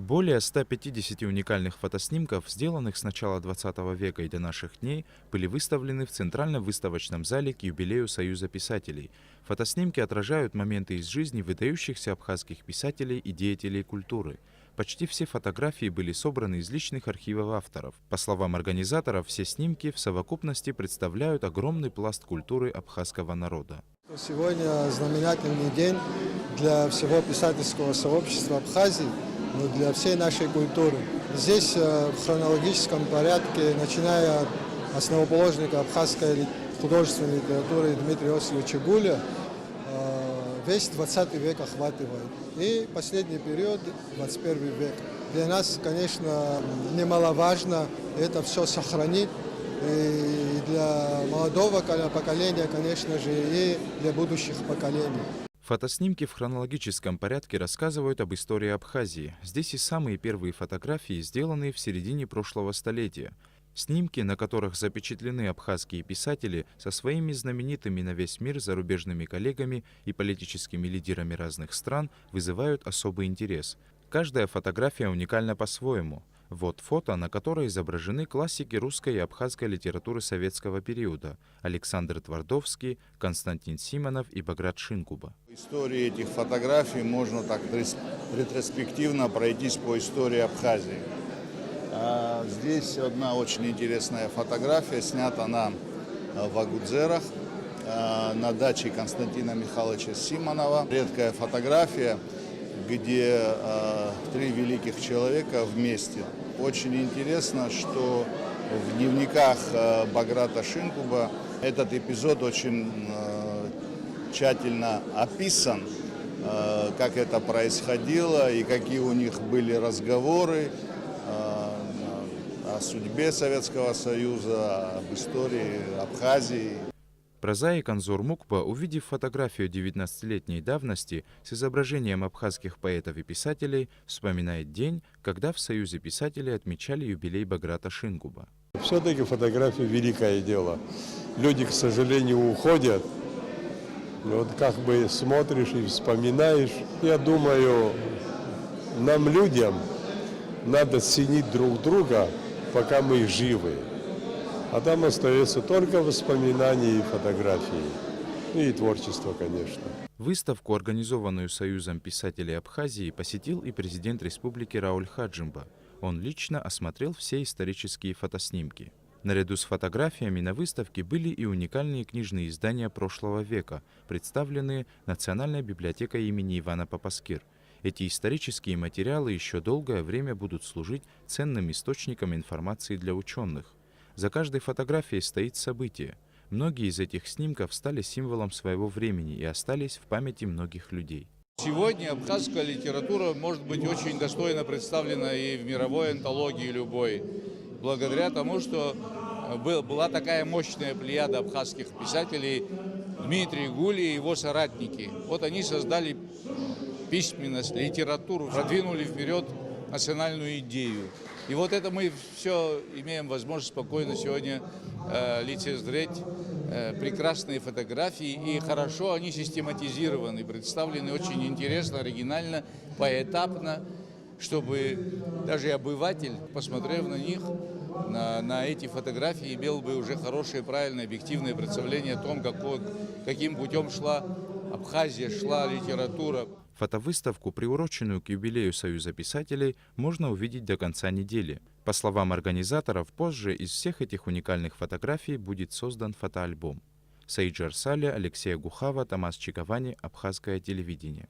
Более 150 уникальных фотоснимков, сделанных с начала 20 века и до наших дней, были выставлены в Центральном выставочном зале к юбилею Союза писателей. Фотоснимки отражают моменты из жизни выдающихся абхазских писателей и деятелей культуры. Почти все фотографии были собраны из личных архивов авторов. По словам организаторов, все снимки в совокупности представляют огромный пласт культуры абхазского народа. Сегодня знаменательный день для всего писательского сообщества Абхазии, но для всей нашей культуры. Здесь в хронологическом порядке, начиная от основоположника абхазской художественной литературы Дмитрия Иосифовича Гуля, весь 20 век охватывает. И последний период, 21 век. Для нас, конечно, немаловажно это все сохранить. И для молодого поколения, конечно же, и для будущих поколений. Фотоснимки в хронологическом порядке рассказывают об истории Абхазии. Здесь и самые первые фотографии, сделанные в середине прошлого столетия. Снимки, на которых запечатлены абхазские писатели со своими знаменитыми на весь мир зарубежными коллегами и политическими лидерами разных стран, вызывают особый интерес. Каждая фотография уникальна по-своему. Вот фото, на которой изображены классики русской и абхазской литературы советского периода: Александр Твардовский, Константин Симонов и Баграт Шинкуба. В истории этих фотографий можно так ретроспективно пройтись по истории Абхазии. Здесь одна очень интересная фотография, снята она в Агудзерах, на даче Константина Михайловича Симонова. Редкая фотография, где три великих человека вместе. Очень интересно, что в дневниках Баграта Шинкуба этот эпизод очень тщательно описан, как это происходило и какие у них были разговоры о судьбе Советского Союза, об истории Абхазии. Прозаик Анзор Мукпа, увидев фотографию 19-летней давности с изображением абхазских поэтов и писателей, вспоминает день, когда в Союзе писателей отмечали юбилей Баграта Шинкуба. Все-таки фотография — великое дело. Люди, к сожалению, уходят. Вот как бы смотришь и вспоминаешь. Я думаю, нам, людям, надо ценить друг друга, пока мы живы. А там остается только воспоминания и фотографии. И творчество, конечно. Выставку, организованную Союзом писателей Абхазии, посетил и президент республики Рауль Хаджимба. Он лично осмотрел все исторические фотоснимки. Наряду с фотографиями на выставке были и уникальные книжные издания прошлого века, представленные Национальной библиотекой имени Ивана Папаскир. Эти исторические материалы еще долгое время будут служить ценным источником информации для ученых. За каждой фотографией стоит событие. Многие из этих снимков стали символом своего времени и остались в памяти многих людей. Сегодня абхазская литература может быть очень достойно представлена и в мировой антологии любой, благодаря тому, что была такая мощная плеяда абхазских писателей, Дмитрий Гули и его соратники. Вот они создали письменность, литературу, продвинули вперед национальную идею. И вот это мы все имеем возможность спокойно сегодня лицезреть. Прекрасные фотографии, и хорошо они систематизированы, представлены очень интересно, оригинально, поэтапно, чтобы даже обыватель, посмотрев на них, на эти фотографии, имел бы уже хорошее, правильное, объективное представление о том, каким путем шла Абхазия, шла литература. Фотовыставку, приуроченную к юбилею Союза писателей, можно увидеть до конца недели. По словам организаторов, позже из всех этих уникальных фотографий будет создан фотоальбом. Саид Жарсали, Алексей Гухава, Томас Чиковани, Абхазское телевидение.